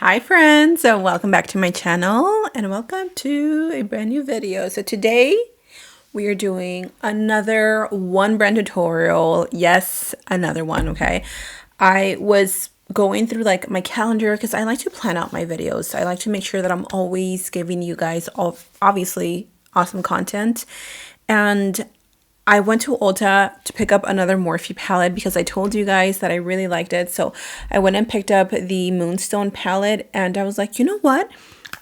Hi friends, and welcome back to my channel and welcome to a brand new video. So today we are doing another one brand tutorial. Yes, another one. Okay, I was going through like my calendar because I like to plan out my videos. I like to make sure that I'm always giving you guys all obviously awesome content. And I went to Ulta to pick up another Morphe palette because I told you guys that I really liked it. So I went and picked up the Moonstone palette and I was like, you know what?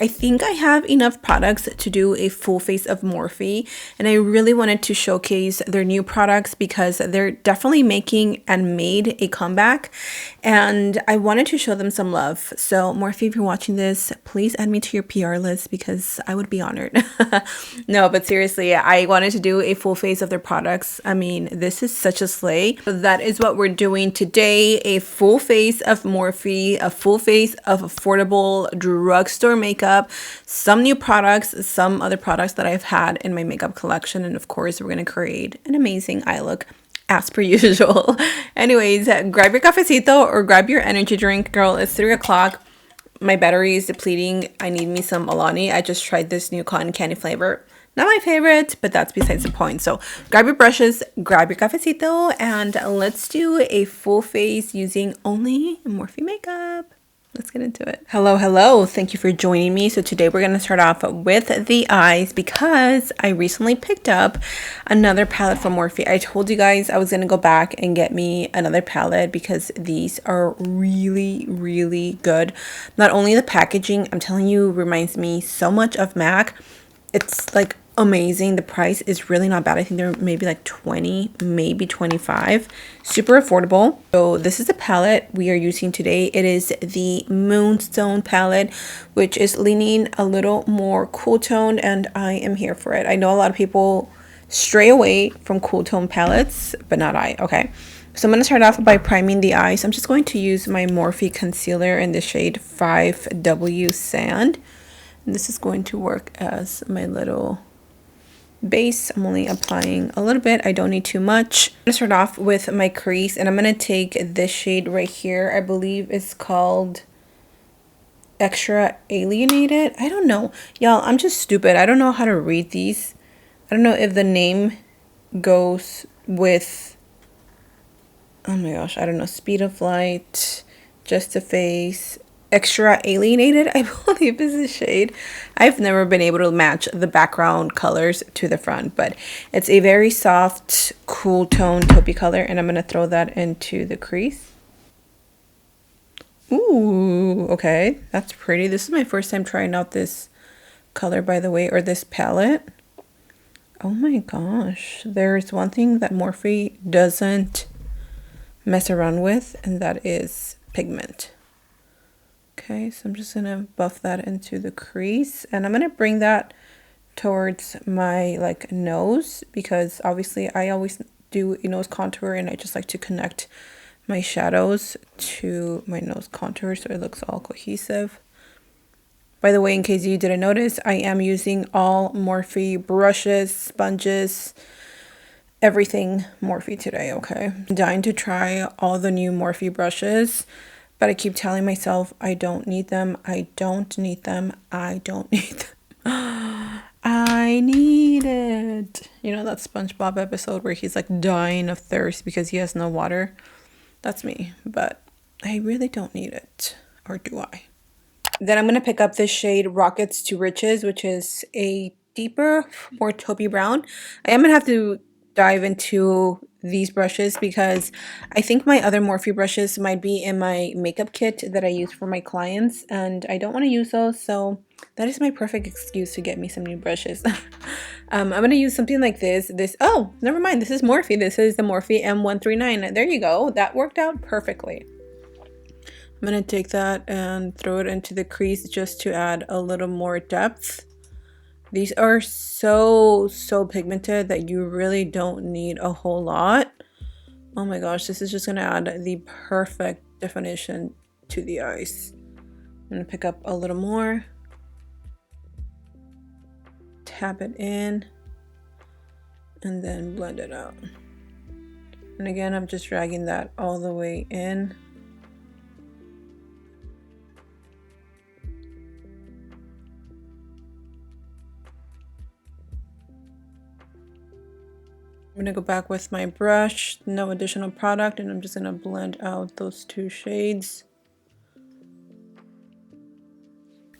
I think I have enough products to do a full face of Morphe, and I really wanted to showcase their new products because they're definitely making and made a comeback, and I wanted to show them some love. So Morphe, if you're watching this, please add me to your PR list because I would be honored. No, but seriously, I wanted to do a full face of their products. I mean, this is such a slay. So that is what we're doing today, a full face of Morphe, a full face of affordable drugstore makeup, some new products, some other products that I've had in my makeup collection, and of course we're going to create an amazing eye look as per usual. Anyways, grab your cafecito or grab your energy drink. Girl, it's 3 o'clock. My battery is depleting. I need me some Alani. I just tried this new cotton candy flavor. Not my favorite, but that's besides the point. So grab your brushes, grab your cafecito, and let's do a full face using only Morphe makeup. Let's get into it. Hello. Thank you for joining me. So today we're going to start off with the eyes because I recently picked up another palette from Morphe. I told you guys I was going to go back and get me another palette because these are really good. Not only the packaging, I'm telling you, reminds me so much of MAC. It's like amazing. The price is really not bad. I think they're maybe like 20, maybe 25. Super affordable. So this is the palette we are using today. It is the Moonstone palette, which is leaning a little more cool toned, and I am here for it. I know a lot of people stray away from cool tone palettes, but not I. Okay. So I'm going to start off by priming the eyes. I'm just going to use my Morphe concealer in the shade 5W Sand. And this is going to work as my little base. I'm only applying a little bit. I don't need too much. I'm going to start off with my crease, and I'm going to take this shade right here. I believe it's called Extra Alienated. I don't know. Y'all, I'm just stupid. I don't know how to read these. I don't know if the name goes with, oh my gosh, I don't know, Speed of Light, Just a Face, Extra Alienated, I believe is the shade. I've never been able to match the background colors to the front, but it's a very soft, cool tone taupey color, and I'm going to throw that into the crease. Ooh, okay, that's pretty. This is my first time trying out this color, by the way, or this palette. Oh my gosh, there's one thing that Morphe doesn't mess around with, and that is pigment. Okay, so I'm just gonna buff that into the crease, and I'm gonna bring that towards my like nose because obviously I always do a nose contour, and I just like to connect my shadows to my nose contour so it looks all cohesive. By the way, in case you didn't notice, I am using all Morphe brushes, sponges, everything Morphe today. Okay, I'm dying to try all the new Morphe brushes, but I keep telling myself I don't need them. I don't need them. I don't need them. I need it. You know that SpongeBob episode where he's like dying of thirst because he has no water? That's me, but I really don't need it. Or do I? Then I'm going to pick up this shade Rockets to Riches, which is a deeper, more taupey brown. I am going to have to dive into these brushes because I think my other Morphe brushes might be in my makeup kit that I use for my clients, and I don't want to use those, so that is my perfect excuse to get me some new brushes. I'm going to use something like this. Oh, never mind. This is Morphe. This is the Morphe M139. There you go. That worked out perfectly. I'm going to take that and throw it into the crease just to add a little more depth. These are so pigmented that you really don't need a whole lot. Oh my gosh, this is just going to add the perfect definition to the eyes. I'm going to pick up a little more. Tap it in. And then blend it out. And again, I'm just dragging that all the way in. I'm gonna go back with my brush, no additional product, and I'm just gonna blend out those two shades.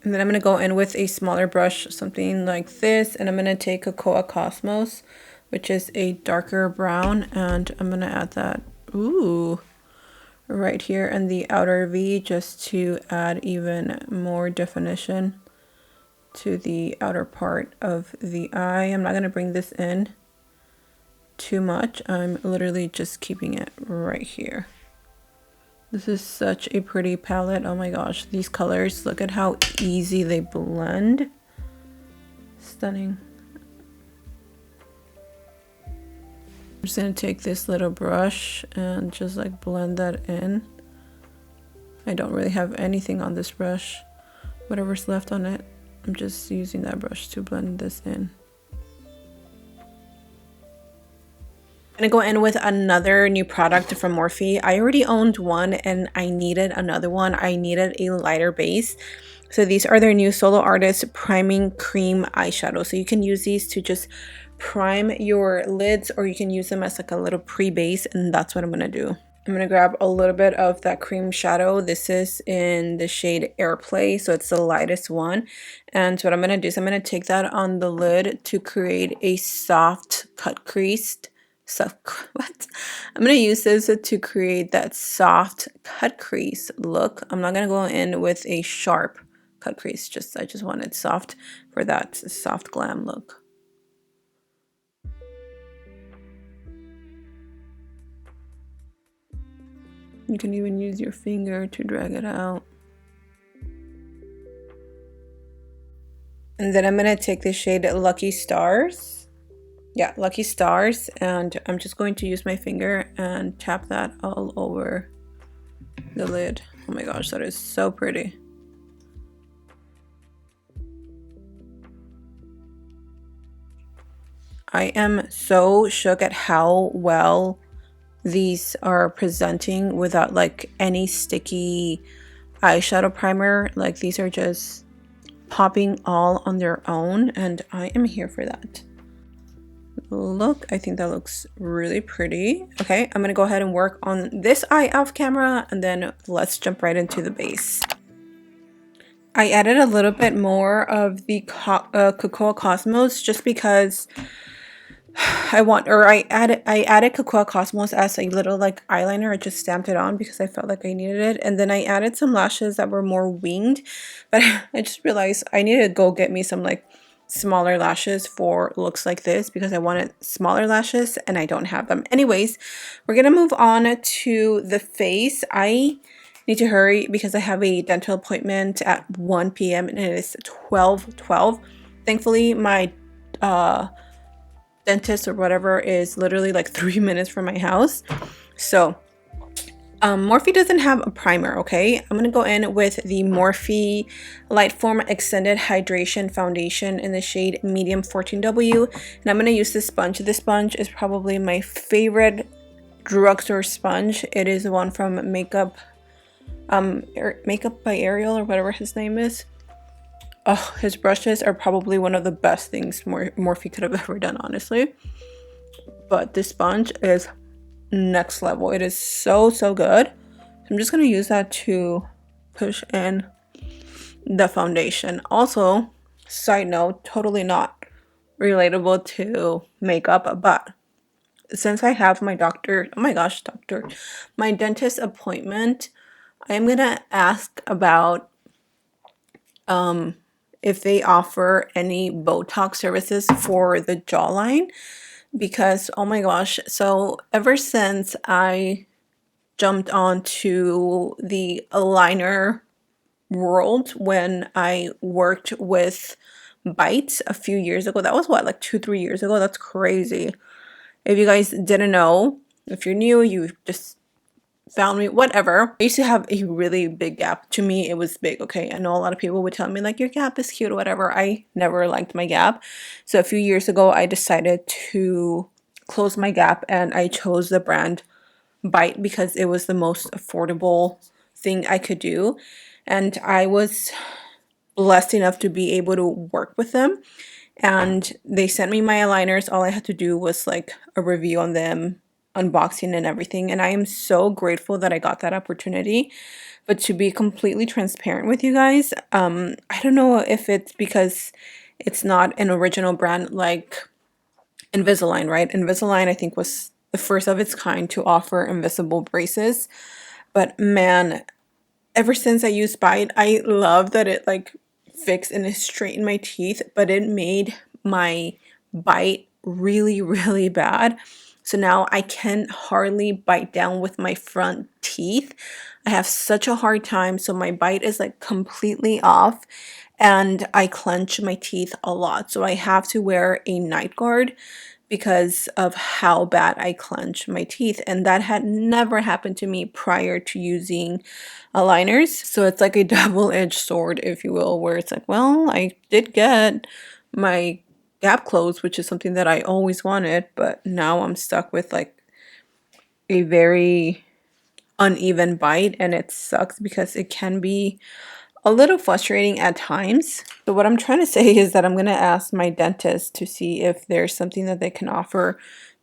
And then I'm gonna go in with a smaller brush, something like this, and I'm gonna take Cocoa Cosmos, which is a darker brown, and I'm gonna add that, ooh, right here in the outer V, just to add even more definition to the outer part of the eye. I'm not gonna bring this in too much. I'm literally just keeping it right here. This is such a pretty palette. Oh my gosh, these colors, look at how easy they blend. Stunning. I'm just gonna take this little brush and just like blend that in. I don't really have anything on this brush. Whatever's left on it, I'm just using that brush to blend this in. I'm gonna go in with another new product from Morphe. I already owned one and I needed another one. I needed a lighter base. So these are their new Solo Artist Priming Cream Eyeshadow. So you can use these to just prime your lids, or you can use them as like a little pre-base, and that's what I'm gonna do. I'm gonna grab a little bit of that cream shadow. This is in the shade Airplay, so it's the lightest one. And what I'm gonna do is I'm gonna take that on the lid to create a soft cut creased. So what? I'm gonna use this to create that soft cut crease look. I'm not gonna go in with a sharp cut crease. I just want it soft for that soft glam look. You can even use your finger to drag it out. And then I'm gonna take the shade Lucky Stars. Yeah, Lucky Stars, and I'm just going to use my finger and tap that all over the lid. Oh my gosh, that is so pretty. I am so shook at how well these are presenting without like any sticky eyeshadow primer. Like, these are just popping all on their own, and I am here for that. Look, I think that looks really pretty. Okay, I'm gonna go ahead and work on this eye off camera, and then let's jump right into the base. I added a little bit more of the Cocoa Cosmos just because I added Cocoa Cosmos as a little like eyeliner. I just stamped it on because I felt like I needed it, and then I added some lashes that were more winged, but I just realized I needed to go get me some like smaller lashes for looks like this because I wanted smaller lashes and I don't have them. Anyways, we're gonna move on to the face. I need to hurry because I have a dental appointment at 1 p.m. and it is 12:12. Thankfully, my dentist or whatever is literally like 3 minutes from my house. So Morphe doesn't have a primer, okay? I'm gonna go in with the Morphe Lightform Extended Hydration Foundation in the shade Medium 14W, and I'm gonna use this sponge. This sponge is probably my favorite drugstore sponge. It is the one from Makeup by Ariel or whatever his name is. Oh, his brushes are probably one of the best things Morphe could have ever done, honestly. But this sponge is next level. It is so good. I'm just gonna use that to push in the foundation. Also, side note, totally not relatable to makeup, but since I have my my dentist appointment, I'm gonna ask about if they offer any Botox services for the jawline, because oh my gosh, so ever since I jumped onto the aligner world when I worked with Bites a few years ago, that was what, like 2-3 years ago? That's crazy. If you guys didn't know, if you're new, you just found me, whatever. I used to have a really big gap. To me, it was big, okay? I know a lot of people would tell me like, your gap is cute or whatever. I never liked my gap. So a few years ago, I decided to close my gap and I chose the brand Bite because it was the most affordable thing I could do. And I was blessed enough to be able to work with them. and they sent me my aligners. All I had to do was like a review on them, unboxing and everything, and I am so grateful that I got that opportunity. But to be completely transparent with you guys, I don't know if it's because it's not an original brand like Invisalign, right? Invisalign, I think, was the first of its kind to offer invisible braces. But man, ever since I used Bite, I love that it like fixed and it straightened my teeth, but it made my bite really, really bad. So now I can hardly bite down with my front teeth. I have such a hard time. So my bite is like completely off and I clench my teeth a lot. So I have to wear a night guard because of how bad I clench my teeth. And that had never happened to me prior to using aligners. So it's like a double-edged sword, if you will, where it's like, well, I did get my gap closed, which is something that I always wanted, but now I'm stuck with like a very uneven bite, and it sucks because it can be a little frustrating at times. So what I'm trying to say is that I'm going to ask my dentist to see if there's something that they can offer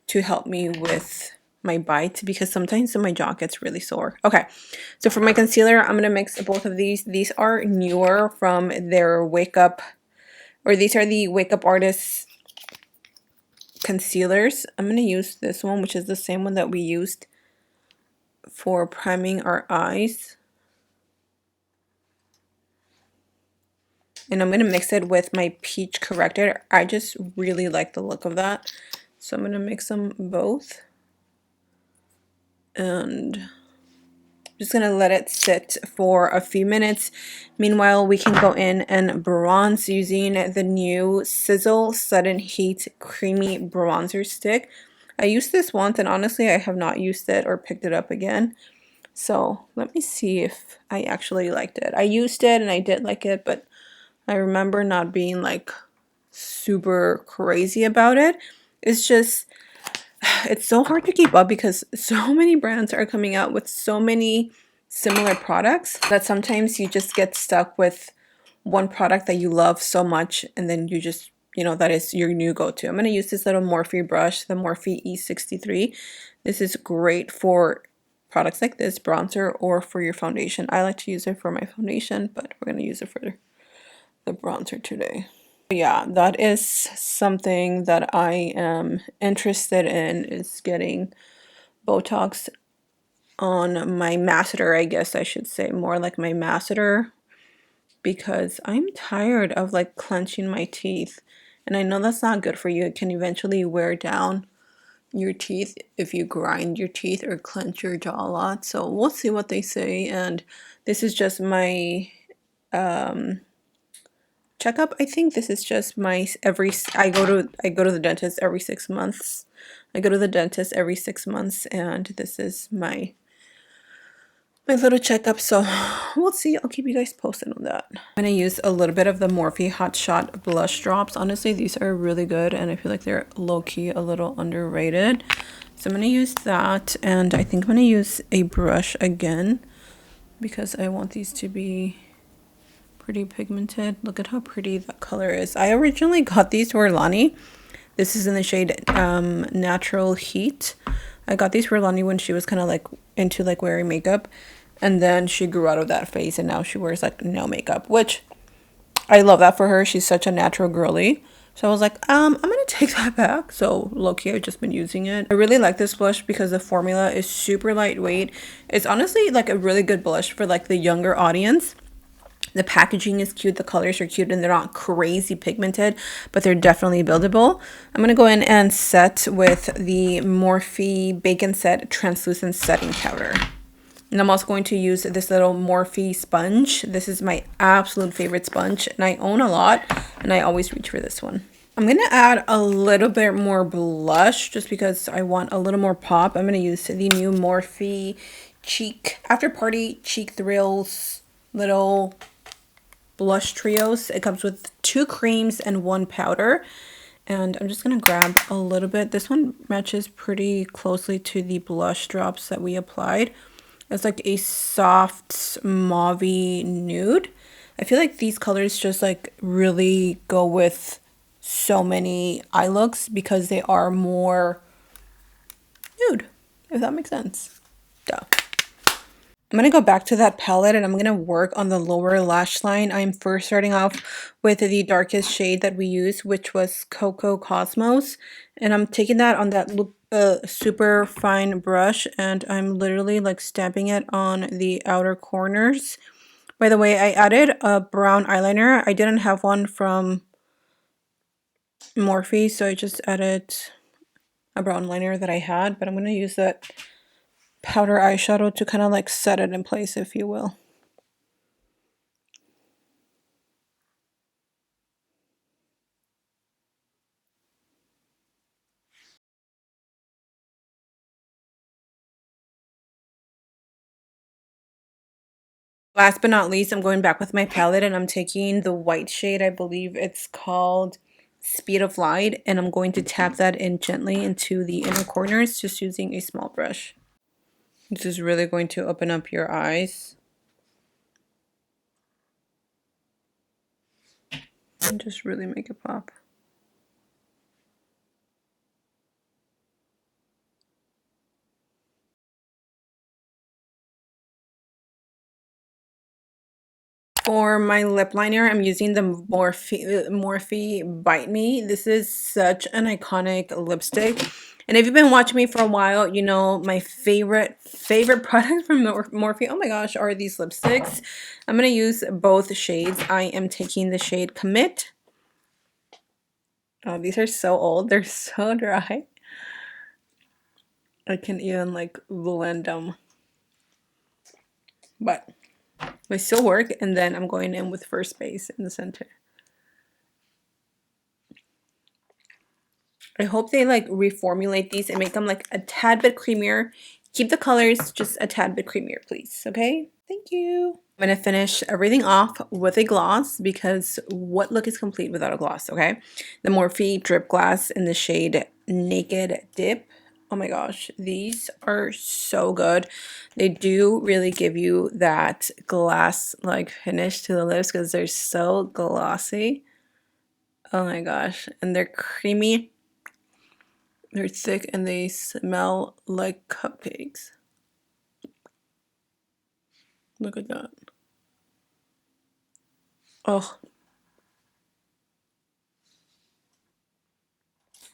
to help me with my bite, because sometimes my jaw gets really sore. Okay, so for my concealer, I'm going to mix both of these. These are newer from their Wake Up, or these are the Wake Up Artists concealers. I'm going to use this one, which is the same one that we used for priming our eyes. And I'm going to mix it with my peach corrector. I just really like the look of that. So I'm going to mix them both. And I'm just going to let it sit for a few minutes. Meanwhile, we can go in and bronze using the new Sizzle Sudden Heat Creamy Bronzer Stick. I used this once and honestly I have not used it or picked it up again. So let me see if I actually liked it. I used it and I did like it, but I remember not being like super crazy about it. It's just, it's so hard to keep up because so many brands are coming out with so many similar products that sometimes you just get stuck with one product that you love so much, and then you just, you know, that is your new go-to. I'm going to use this little Morphe brush, the Morphe E63. This is great for products like this, bronzer, or for your foundation. I like to use it for my foundation, but we're going to use it for the bronzer today. Yeah, that is something that I am interested in, is getting Botox on my masseter, I guess I should say, more like my masseter, because I'm tired of like clenching my teeth. And I know that's not good for you. It can eventually wear down your teeth if you grind your teeth or clench your jaw a lot. So we'll see what they say. And this is just my checkup. I think this is just my I go to the dentist every 6 months. I go to the dentist every 6 months, and this is my little checkup. So we'll see. I'll keep you guys posted on that. I'm gonna use a little bit of the Morphe Hot Shot blush drops. Honestly, these are really good, and I feel like they're low-key a little underrated. So I'm gonna use that, and I think I'm gonna use a brush again because I want these to be pretty pigmented. Look at how pretty that color is. I originally got these for Lani. This is in the shade Natural Heat. I got these for Lani when she was kind of like into like wearing makeup, and then she grew out of that phase and now she wears like no makeup, which I love that for her. She's such a natural girly. So I was like, I'm gonna take that back. So low-key, I've just been using it. I really like this blush because the formula is super lightweight. It's honestly like a really good blush for like the younger audience. The packaging is cute, the colors are cute, and they're not crazy pigmented, but they're definitely buildable. I'm going to go in and set with the Morphe Bacon Set Translucent Setting Powder. And I'm also going to use this little Morphe sponge. This is my absolute favorite sponge, and I own a lot, and I always reach for this one. I'm going to add a little bit more blush just because I want a little more pop. I'm going to use the new Morphe Cheek After Party Cheek Thrills little blush trios. It comes with 2 creams and 1 powder, and I'm just gonna grab a little bit. This one matches pretty closely to the blush drops that we applied. It's like a soft mauve nude. I feel like these colors just like really go with so many eye looks because they are more nude, if that makes sense. Duh. I'm going to go back to that palette and I'm going to work on the lower lash line. I'm first starting off with the darkest shade that we used, which was Cocoa Cosmos. And I'm taking that on that super fine brush and I'm literally like stamping it on the outer corners. By the way, I added a brown eyeliner. I didn't have one from Morphe, so I just added a brown liner that I had, but I'm going to use that powder eyeshadow to kind of like set it in place, if you will. Last but not least, I'm going back with my palette and I'm taking the white shade. I believe it's called Speed of Light, and I'm going to tap that in gently into the inner corners just using a small brush. This is really going to open up your eyes. And just really make it pop. For my lip liner, I'm using the Morphe Bite Me. This is such an iconic lipstick. And if you've been watching me for a while, you know my favorite product from Morphe, oh my gosh, are these lipsticks. I'm going to use both shades. I am taking the shade Commit. Oh, these are so old. They're so dry. I can even like blend them. But they still work. And then I'm going in with First Base in the center. I hope they like reformulate these and make them like a tad bit creamier. Keep the colors just a tad bit creamier, please. Okay? Thank you. I'm going to finish everything off with a gloss because what look is complete without a gloss, okay? The Morphe Drip Gloss in the shade Naked Dip. Oh my gosh, these are so good. They do really give you that glass-like finish to the lips because they're so glossy. Oh my gosh, and they're creamy. They're thick and they smell like cupcakes. Look at that. Oh,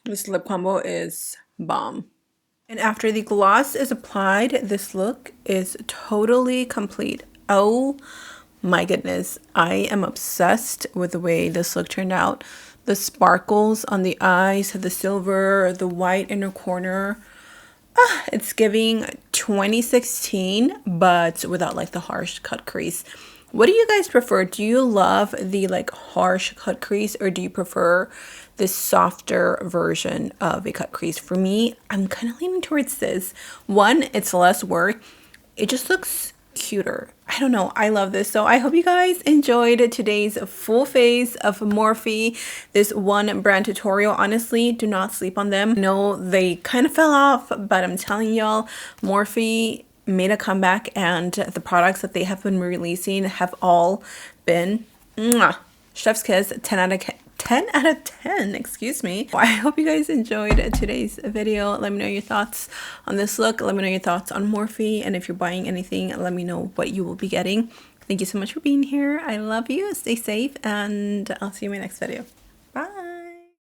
this lip combo is bomb. And after the gloss is applied, this look is totally complete. Oh my goodness. I am obsessed with the way this look turned out. The sparkles on the eyes, the silver, the white inner corner. It's giving 2016, but without like the harsh cut crease. What do you guys prefer? Do you love the like harsh cut crease or do you prefer this softer version of a cut crease? For me, I'm kind of leaning towards this. One, it's less work. It just looks cuter. I don't know. I love this. So I hope you guys enjoyed today's full face of Morphe, this one brand tutorial. Honestly, do not sleep on them. I know they kind of fell off, but I'm telling y'all, Morphe made a comeback and the products that they have been releasing have all been mwah, chef's kiss, 10 out of 10 out of 10, excuse me. I hope you guys enjoyed today's video. Let me know your thoughts on this look. Let me know your thoughts on Morphe. And if you're buying anything, let me know what you will be getting. Thank you so much for being here. I love you. Stay safe and I'll see you in my next video.